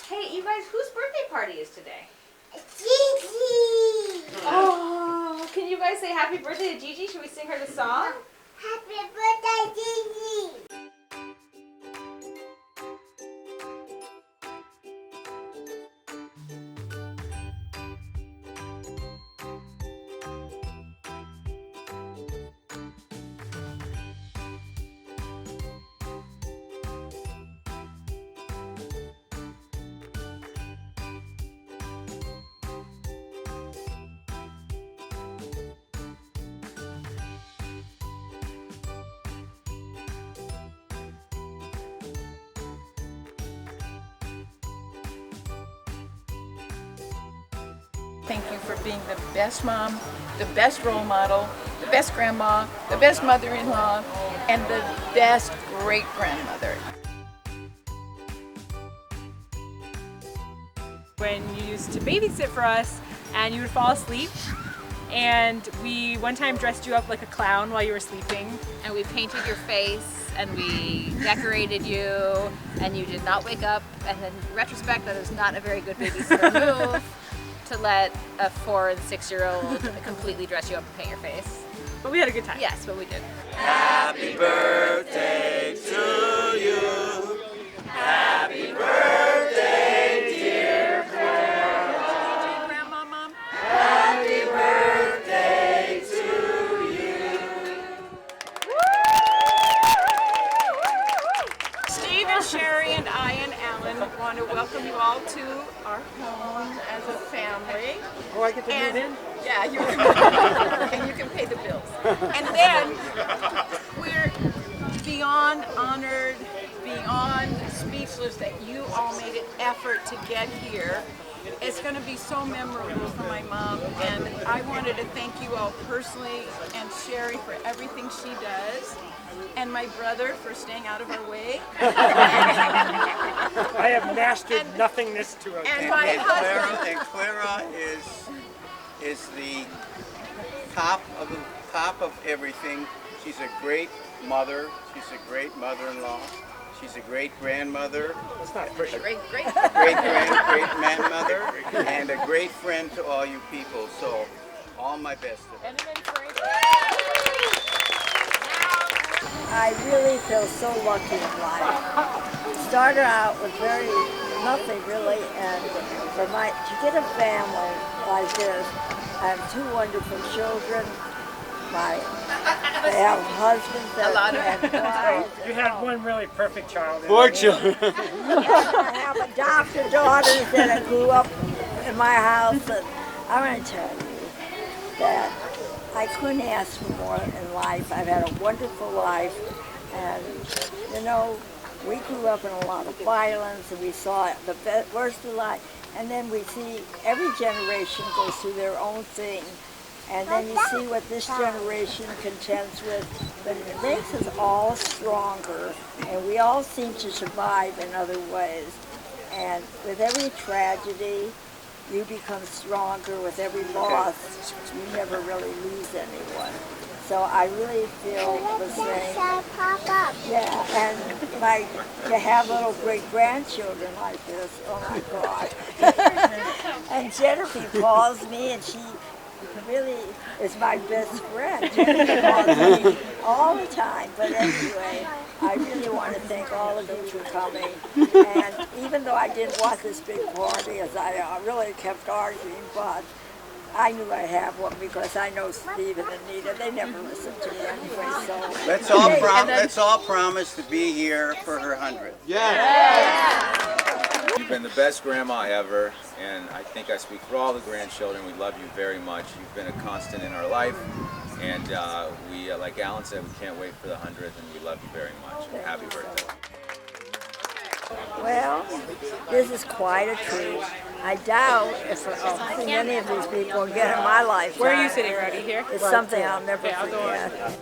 Hey, you guys, whose birthday party is today? Gigi! Oh, can you guys say happy birthday to Gigi? Should we sing her the song? Happy birthday, Gigi! Thank you for being the best mom, the best role model, the best grandma, the best mother-in-law, and the best great-grandmother. When you used to babysit for us and you would fall asleep, and we one time dressed you up like a clown while you were sleeping. And we painted your face and we decorated you and you did not wake up, and in retrospect that is not a very good babysitter move to let a 4 and 6-year-old completely dress you up and paint your face. But we had a good time. Yes, but we did. Happy birthday to you. Happy birthday, dear Grandma. Grandma, Mom. Happy birthday to you. Steve and Sherry and I and Alan want to welcome you all to our home as a family. Oh, I get to move in? Yeah, you can, and you can pay the bills. And then we're beyond honored, beyond speechless that you all made an effort to get here. It's going to be so memorable for my mom, and I wanted to thank you all personally, and Sherry for everything she does, and my brother for staying out of our way. I have mastered nothingness to it. And my husband. And Clara is the top of everything. She's a great mother. She's a great mother-in-law. She's a great grandmother. That's not official. Great. Great grandmother, and a great friend to all you people. So, all my best to her. I really feel so lucky in life. Started out with nothing really, and to get a family like this, I have 2 wonderful children. I have husbands that You had one really perfect child. 4 children. I have adopted daughters that grew up in my house, and I'm going to tell you that I couldn't ask for more in life. I've had a wonderful life, and you know, we grew up in a lot of violence, and we saw the worst of life, and then we see every generation goes through their own thing, and then you see what this generation contends with, but it makes us all stronger, and we all seem to survive in other ways. And with every tragedy, you become stronger. With every loss, you never really lose anyone. So I really feel the same. Yeah, and to have little great-grandchildren like this, oh my God. And Jennifer calls me, and she really is my best friend. Jennifer calls me all the time. But anyway, I really want to thank all of you for coming. And even though I didn't want this big party, as I really kept arguing, but I knew I'd have one because I know Steve and Anita. They never listen to me anyway, so. Let's all promise to be here for her 100th. You've been the best grandma ever, and I think I speak for all the grandchildren. We love you very much. You've been a constant in our life, and we, like Alan said, we can't wait for the 100th, and we love you very much. And happy birthday. Well, this is quite a treat. I doubt if I'll see any of these people again in my life. Where are you sitting, Rowdy? Here? It's something I'll never Okay, I'll go on. forget.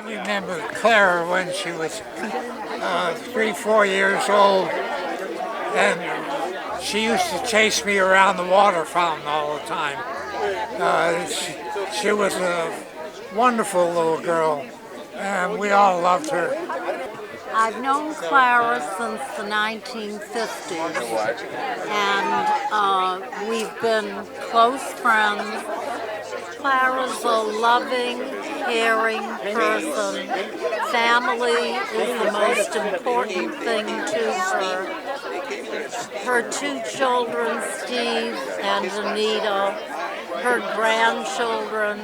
remember Clara when she was 3, 4 years old, and she used to chase me around the water fountain all the time. She was a wonderful little girl, and we all loved her. I've known Clara since the 1950s, and we've been close friends. Clara's a loving, caring person. Family is the most important thing to her. Her 2 children, Steve and Anita, her grandchildren,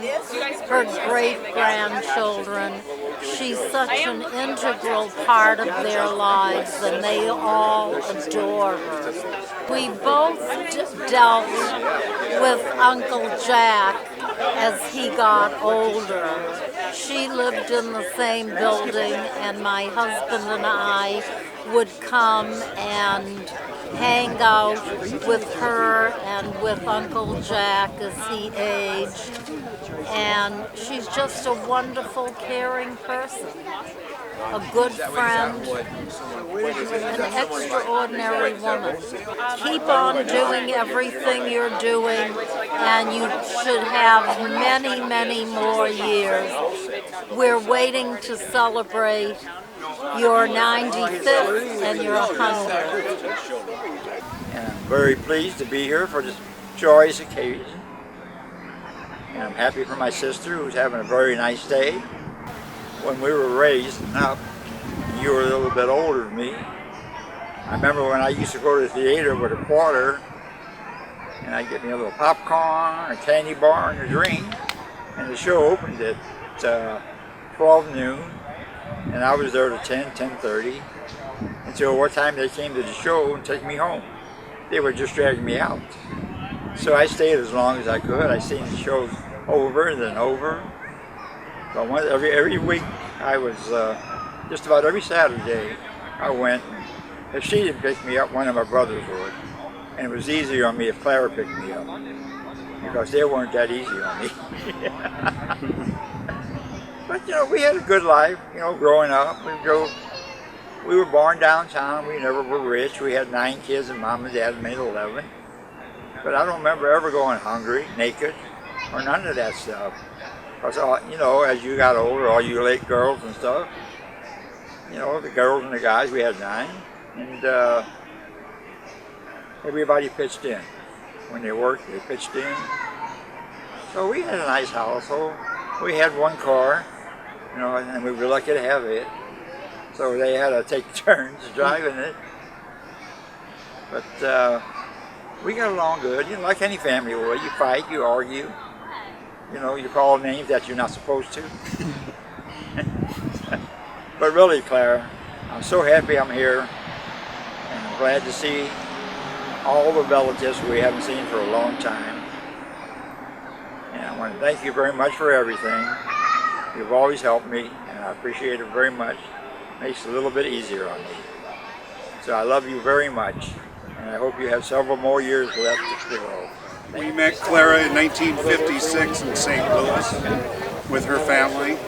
her great-grandchildren. She's such an integral part of their lives, and they all adore her. We both dealt with Uncle Jack as he got older. She lived in the same building, and my husband and I would come and hang out with her and with Uncle Jack as he aged. And she's just a wonderful, caring person, a good friend, an extraordinary woman. Keep on doing everything you're doing, and you should have many, many more years. We're waiting to celebrate your 95th and your 100th. And I'm very pleased to be here for this joyous occasion. And I'm happy for my sister, who's having a very nice day. When we were raised up, you were a little bit older than me. I remember when I used to go to the theater with a quarter, and I'd get me a little popcorn, a candy bar, and a drink. And the show opened at 12 noon, and I was there to 10:30, until what time they came to the show and take me home. They were just dragging me out. So I stayed as long as I could. I seen the shows over and then over. But every week, I was, just about every Saturday, I went. If she didn't pick me up, one of my brothers would. And it was easier on me if Clara picked me up, because they weren't that easy on me. But you know, we had a good life, you know, growing up. We were born downtown. We never were rich. We had 9 kids, and Mom and Dad made 11. But I don't remember ever going hungry, naked, or none of that stuff. Because, you know, as you got older, all you late girls and stuff, you know, the girls and the guys, we had 9. And everybody pitched in. When they worked, they pitched in. So we had a nice household. We had 1 car, you know, and we were lucky to have it. So they had to take turns driving it. But we got along good, you know, like any family would. You fight, you argue, you know, you call names that you're not supposed to. But really, Clara, I'm so happy I'm here, and I'm glad to see all the relatives we haven't seen for a long time. And I want to thank you very much for everything. You've always helped me, and I appreciate it very much. Makes it a little bit easier on me. So I love you very much, and I hope you have several more years left to go. We met Clara in 1956 in St. Louis with her family,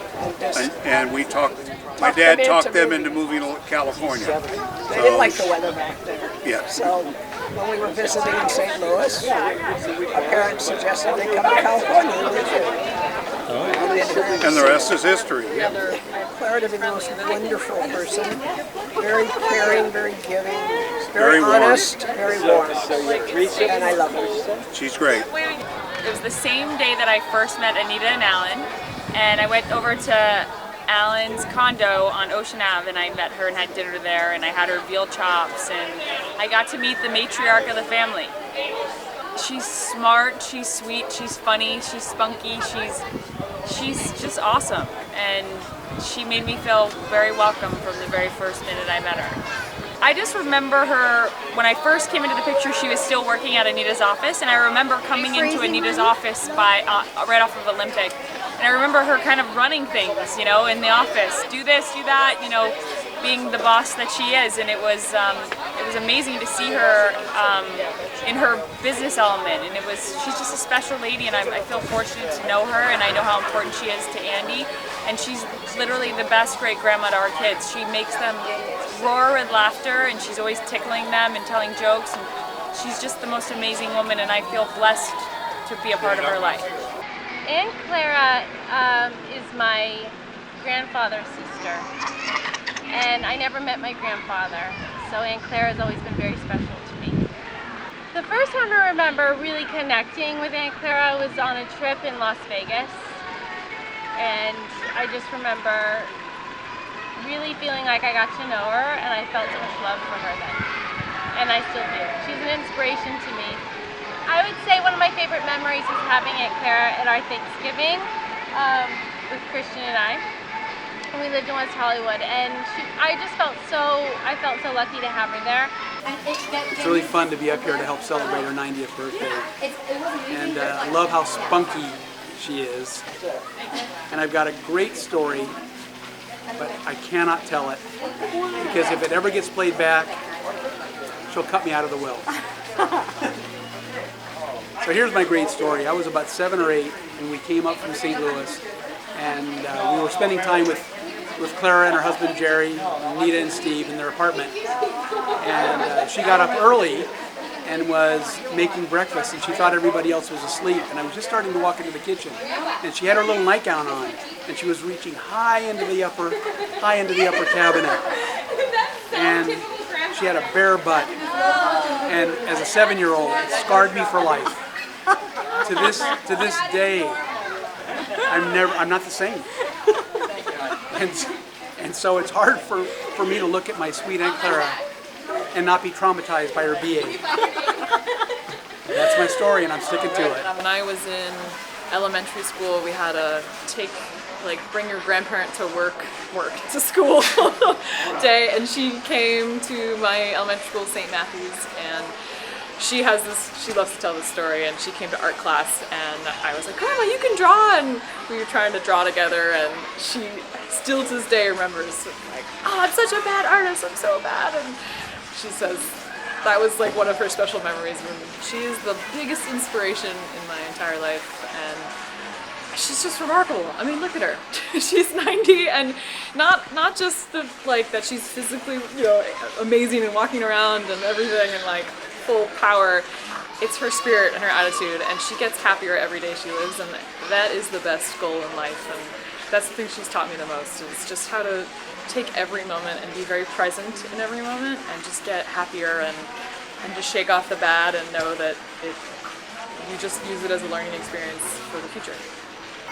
and we talked. My dad talked them into moving to California. They didn't like the weather back there. Yes. So when we were visiting in St. Louis, our parents suggested they come to California and live here. And the rest is history. Clara to be the most wonderful person, very caring, very giving, very honest, very warm, and I love her. She's great. It was the same day that I first met Anita and Alan, and I went over to Alan's condo on Ocean Ave, and I met her and had dinner there, and I had her veal chops, and I got to meet the matriarch of the family. She's smart, she's sweet, she's funny, she's spunky, she's just awesome, and she made me feel very welcome from the very first minute I met her. I just remember her, when I first came into the picture, she was still working at Anita's office, and I remember coming into Anita's office right off of Olympic, and I remember her kind of running things, you know, in the office, do this, do that, you know, being the boss that she is, and it was it was amazing to see her in her business element, and she's just a special lady, and I feel fortunate to know her, and I know how important she is to Andy, and she's literally the best great grandma to our kids. She makes them roar with laughter, and she's always tickling them and telling jokes, and she's just the most amazing woman, and I feel blessed to be a part of her life. Aunt Clara is my grandfather's sister, and I never met my grandfather, so Aunt Clara has always been very special to me. The first time I remember really connecting with Aunt Clara was on a trip in Las Vegas, and I just remember really feeling like I got to know her, and I felt so much love for her then, and I still do. She's an inspiration to me. I would say one of my favorite memories is having Aunt Clara at our Thanksgiving with Christian and I. And we lived in West Hollywood, and I felt so lucky to have her there. It's really fun to be up here to help celebrate her 90th birthday. And I love how spunky she is. And I've got a great story, but I cannot tell it, because if it ever gets played back, she'll cut me out of the will. So here's my great story. I was about 7 or 8, and we came up from St. Louis, and we were spending time with Clara and her husband Jerry, Anita and Steve in their apartment. And she got up early and was making breakfast, and she thought everybody else was asleep. And I was just starting to walk into the kitchen, and she had her little nightgown on, and she was reaching high into the upper cabinet, and she had a bare butt. And as a 7-year-old, it scarred me for life. To this day, I'm not the same. And so it's hard for me to look at my sweet Aunt Clara and not be traumatized by her BA. That's my story, and I'm sticking to it. When I was in elementary school, we had a bring your grandparent to work to school day, and she came to my elementary school, St. Matthew's, and she loves to tell this story, and she came to art class, and I was like, Grandma, you can draw, and we were trying to draw together, and she still to this day remembers, like, oh, I'm such a bad artist, I'm so bad, and she says that was like one of her special memories, and she is the biggest inspiration in my entire life, and she's just remarkable. I mean, look at her. She's 90, and not just that she's physically, amazing and walking around and everything and like full power. It's her spirit and her attitude, and she gets happier every day she lives, and that is the best goal in life. And that's the thing she's taught me the most, is just how to take every moment and be very present in every moment and just get happier and just shake off the bad and know that you just use it as a learning experience for the future.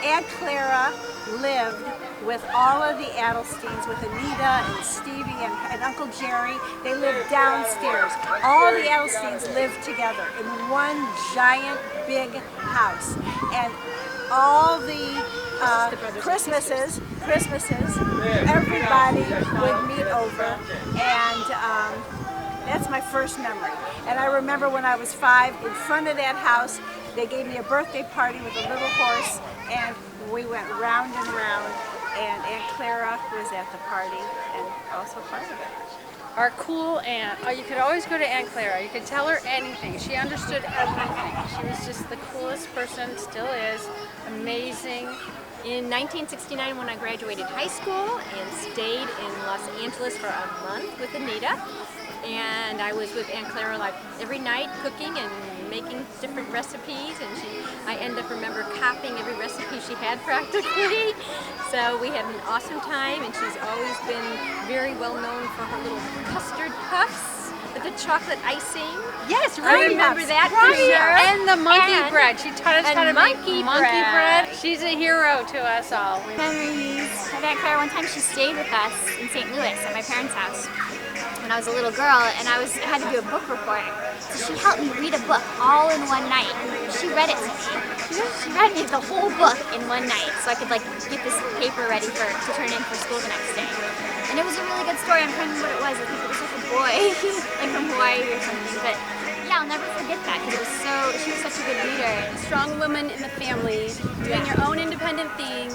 Aunt Clara lived with all of the Adelsteins, with Anita and Stevie and Uncle Jerry. They lived downstairs. All the Adelsteins lived together in one giant big house. And all the Christmases, everybody would meet over, and that's my first memory. And I remember when I was 5, in front of that house, they gave me a birthday party with a little horse, and we went round and round, and Aunt Clara was at the party and also part of it. Our cool aunt. You could always go to Aunt Clara. You could tell her anything. She understood everything. She was just the coolest person, still is. Amazing. In 1969, when I graduated high school and stayed in Los Angeles for a month with Anita, and I was with Aunt Clara like every night cooking and making different recipes, and I end up remember copying every recipe she had practically. So we had an awesome time, and she's always been very well known for her little custard puffs with the chocolate icing. Yes, I remember that for sure. And the monkey bread. She taught us how to make monkey bread. She's a hero to us all. Memories of Aunt Clara. One time she stayed with us in St. Louis at my parents' house when I was a little girl, and I had to do a book report. So she helped me read a book all in one night. She read it to me. She read me the whole book in one night, so I could get this paper ready to turn in for school the next day. And it was a really good story. I'm trying to remember what it was. I think it was like a boy, like from Hawaii or something. But yeah, I'll never forget that, because she was such a good leader. Strong woman in the family, doing your own independent thing,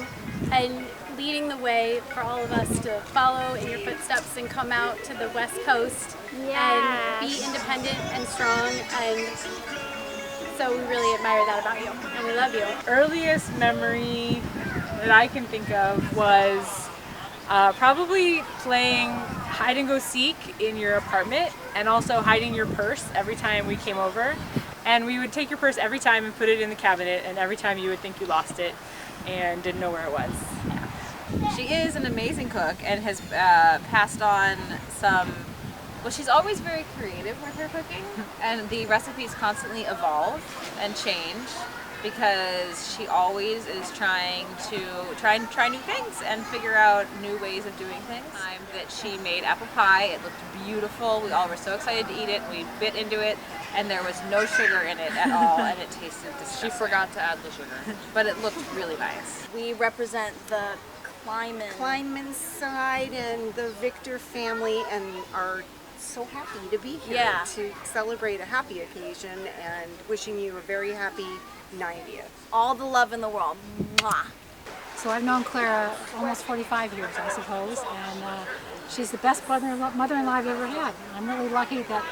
and leading the way for all of us to follow in your footsteps and come out to the West Coast and be independent and strong. And so we really admire that about you, and we love you. Earliest memory that I can think of was probably playing hide and go seek in your apartment, and also hiding your purse every time we came over. And we would take your purse every time and put it in the cabinet, and every time you would think you lost it and didn't know where it was. She is an amazing cook and has passed on some, well, she's always very creative with her cooking, and the recipes constantly evolve and change because she always is trying to try new things and figure out new ways of doing things. Time that she made apple pie, it looked beautiful. We all were so excited to eat it. We bit into it, and there was no sugar in it at all, and it tasted disgusting. She forgot to add the sugar. But it looked really nice. We represent the Kleinman side and the Victor family, and are so happy to be here to celebrate a happy occasion, and wishing you a very happy 90th. All the love in the world. Mwah. So I've known Clara almost 45 years, I suppose, and she's the best mother-in-law I've ever had. I'm really lucky that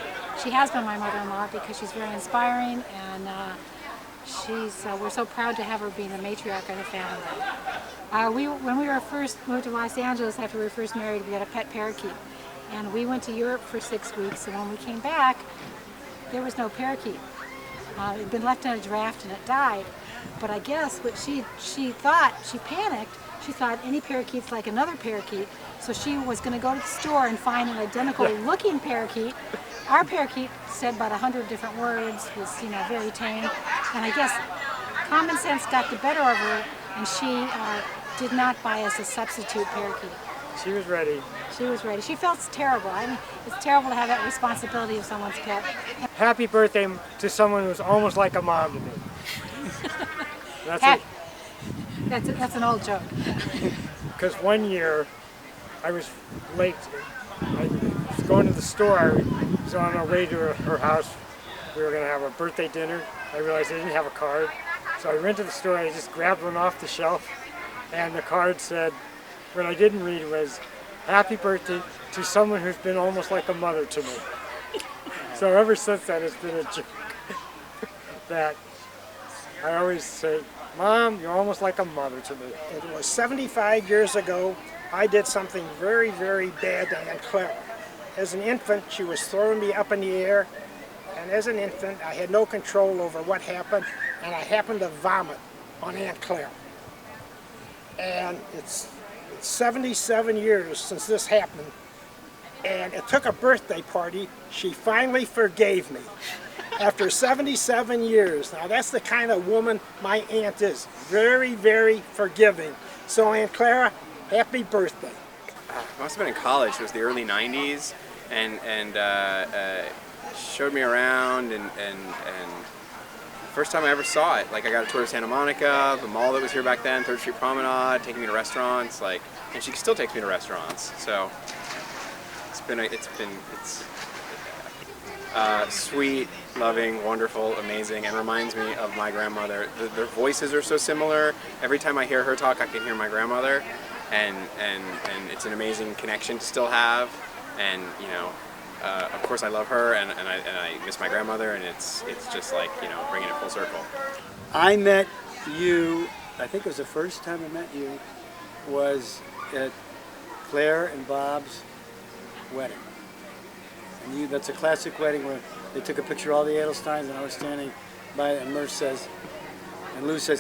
she has been my mother-in-law because she's very inspiring, and we're so proud to have her being a matriarch of the family. When we were first moved to Los Angeles after we were first married, we had a pet parakeet, and we went to Europe for 6 weeks, and when we came back, there was no parakeet. It had been left in a draft and it died. But I guess what she thought, she panicked. She thought any parakeet's like another parakeet. So she was going to go to the store and find an identical looking parakeet. Our parakeet said about 100 different words, was very tame. And I guess common sense got the better of her, and she did not buy us a substitute parakeet. She was ready. She was ready. She felt terrible. I mean, it's terrible to have that responsibility of someone's pet. Happy birthday to someone who's almost like a mom to me. That's an old joke. Because one year I was late. I was going to the store. I was on our way to her house. We were going to have a birthday dinner. I realized I didn't have a card. So I went to the store and I just grabbed one off the shelf. And the card said, what I didn't read was, happy birthday to someone who's been almost like a mother to me. So ever since then, it's been a joke that I always say, Mom, you're almost like a mother to me. It was 75 years ago, I did something very, very bad to Aunt Clara. As an infant, she was throwing me up in the air, and as an infant, I had no control over what happened, and I happened to vomit on Aunt Clara. And it's 77 years since this happened, and it took a birthday party. She finally forgave me after 77 years. Now that's the kind of woman my aunt is. Very, very forgiving. So Aunt Clara, happy birthday. Must have been in college. It was the early 90s, and showed me around, and first time I ever saw it, like I got a tour of Santa Monica, the mall that was here back then, 3rd Street Promenade, taking me to restaurants, and she still takes me to restaurants. So it's sweet, loving, wonderful, amazing, and reminds me of my grandmother. Their voices are so similar. Every time I hear her talk, I can hear my grandmother, and it's an amazing connection to still have. And of course I love her, and I miss my grandmother, and it's just like, bringing it full circle. I met you, I think it was the first time I met you, was at Claire and Bob's wedding. And that's a classic wedding where they took a picture of all the Edelsteins, and I was standing by it, and Lou says,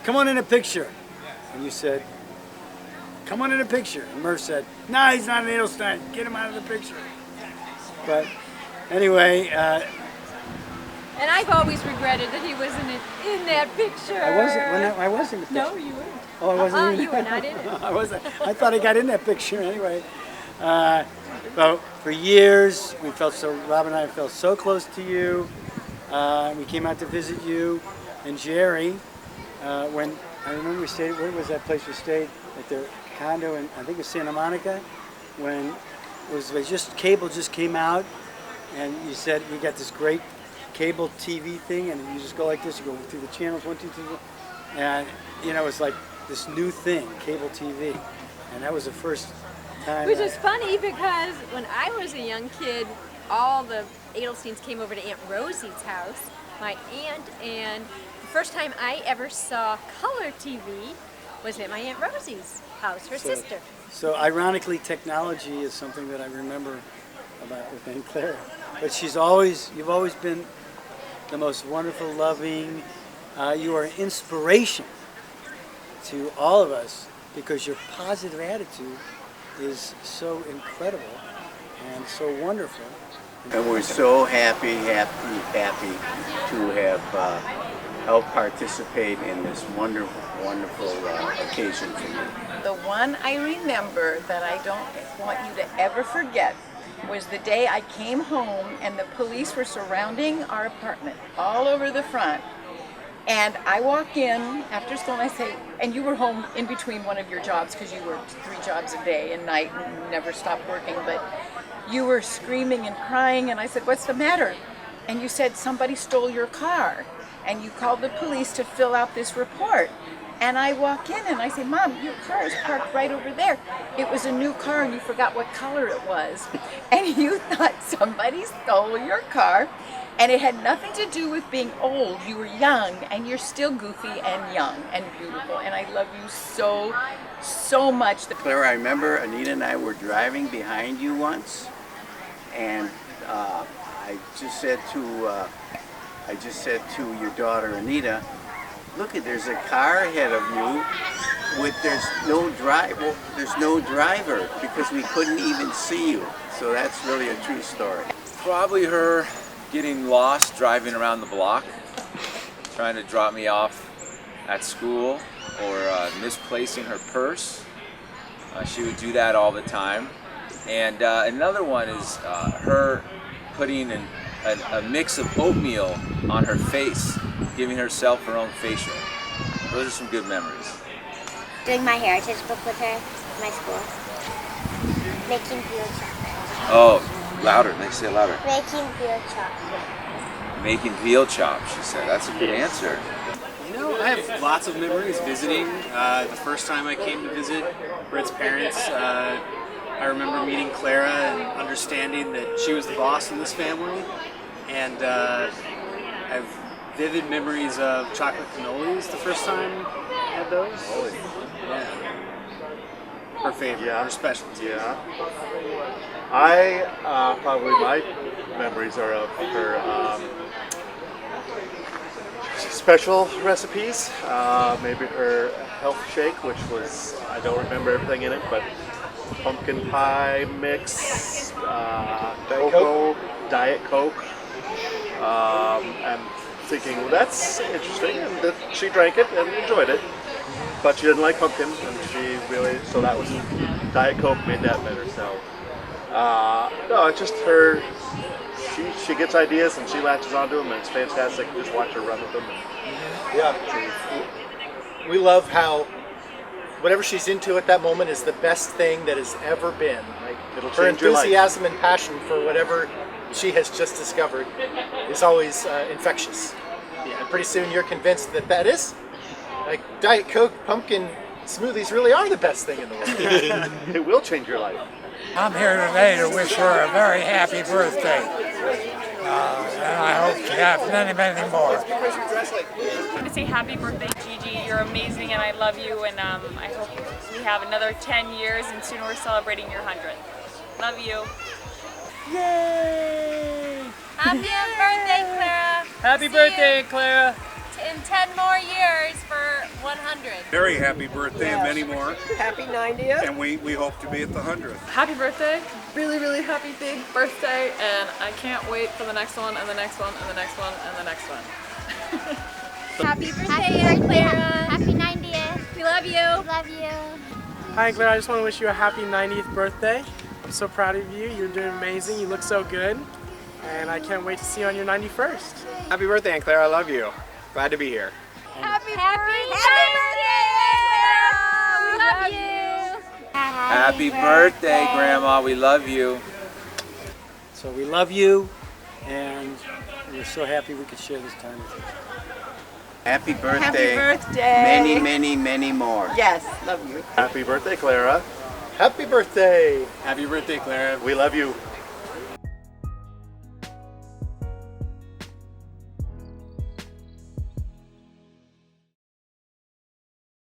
come on in a picture. And you said, come on in a picture. And Murph said, no, he's not an Edelstein, get him out of the picture. But anyway, and I've always regretted that he wasn't in that picture. I was in the picture. No, you weren't. Oh, I wasn't. You were not in it. I wasn't. I thought I got in that picture anyway. But for years, Rob and I felt so close to you. We came out to visit you and Jerry. When I remember we stayed, where was that place we stayed? At their condo in, I think it was Santa Monica, when cable just came out, and you said we got this great cable TV thing, and you just go like this, you go through the channels, 1, 2, 3, and it's like this new thing, cable TV. And that was the first time. Which is funny because when I was a young kid, all the Edelsteins came over to Aunt Rosie's house, my aunt, and the first time I ever saw color TV was at my Aunt Rosie's house, her sister. So ironically, technology is something that I remember about with Aunt Clara. But you've always been the most wonderful, loving, you are an inspiration to all of us because your positive attitude is so incredible and so wonderful. And we're so happy to have helped participate in this wonderful occasion for you. The one I remember that I don't want you to ever forget was the day I came home and the police were surrounding our apartment all over the front. And I walk in after school and I say, and you were home in between one of your jobs because you worked 3 jobs a day and night and never stopped working, but you were screaming and crying and I said, what's the matter? And you said, somebody stole your car. And you called the police to fill out this report. And I walk in and I say, Mom, your car is parked right over there. It was a new car and you forgot what color it was. And you thought somebody stole your car. And it had nothing to do with being old. You were young and you're still goofy and young and beautiful. And I love you so, so much. Clara, I remember Anita and I were driving behind you once. And I just said to your daughter Anita, look, there's a car ahead of you with there's no driver because we couldn't even see you. So that's really a true story. Probably her getting lost driving around the block, trying to drop me off at school, or misplacing her purse. She would do that all the time. And another one is her putting a mix of oatmeal on her face, giving herself her own facial. Those are some good memories. Doing my heritage book with her, my school. Making veal chocolate. Oh, louder, they say it louder. Making veal chocolate. Making veal chops, she said. That's a good answer. You know, I have lots of memories visiting. The first time I came to visit Britt's parents, I remember meeting Clara and understanding that she was the boss in this family. And I have vivid memories of chocolate cannolis the first time I had those. Yeah. Her favorite, her specialty. Yeah. I, probably my memories are of her special recipes. Maybe her health shake, which was, I don't remember everything in it, but pumpkin pie mix, cocoa, Diet Coke. I'm thinking, well, that's interesting, and that she drank it and enjoyed it, but she didn't like pumpkin, and she really, so that was, Diet Coke made that better, so, no, it's just her, she gets ideas and she latches onto them, and it's fantastic to just watch her run with them. Yeah, we love how whatever she's into at that moment is the best thing that has ever been. Like, it'll her change your life. enthusiasm and passion for whatever she has just discovered is always infectious. Yeah, and pretty soon you're convinced that that is, like, Diet Coke pumpkin smoothies really are the best thing in the world. It will change your life. I'm here today to wish her a very happy birthday. And I hope she has many, many more. I want to say happy birthday, Gigi. You're amazing and I love you, and I hope we have another 10 years and soon we're celebrating your 100th. Love you. Yay! Happy birthday, Clara. Happy birthday, Clara. In 10 more years for 100. Very happy birthday and many more. Happy 90th. And we hope to be at the 100th. Happy birthday. Really, really happy big birthday. And I can't wait for the next one and the next one and the next one and the next one. Happy birthday, Clara. Happy 90th. We love you. Love you. Hi, Clara. I just want to wish you a happy 90th birthday. I'm so proud of you. You're doing amazing. You look so good. And I can't wait to see you on your 91st. Happy birthday, Aunt Clara. I love you. Glad to be here. Happy birthday, Clara. We love you. Happy birthday, Grandma. We love you. So we love you, and we're so happy we could share this time with you. Happy birthday. Happy birthday. Many, many, many more. Yes, love you. Happy birthday, Clara. Happy birthday! Happy birthday, Clara. We love you.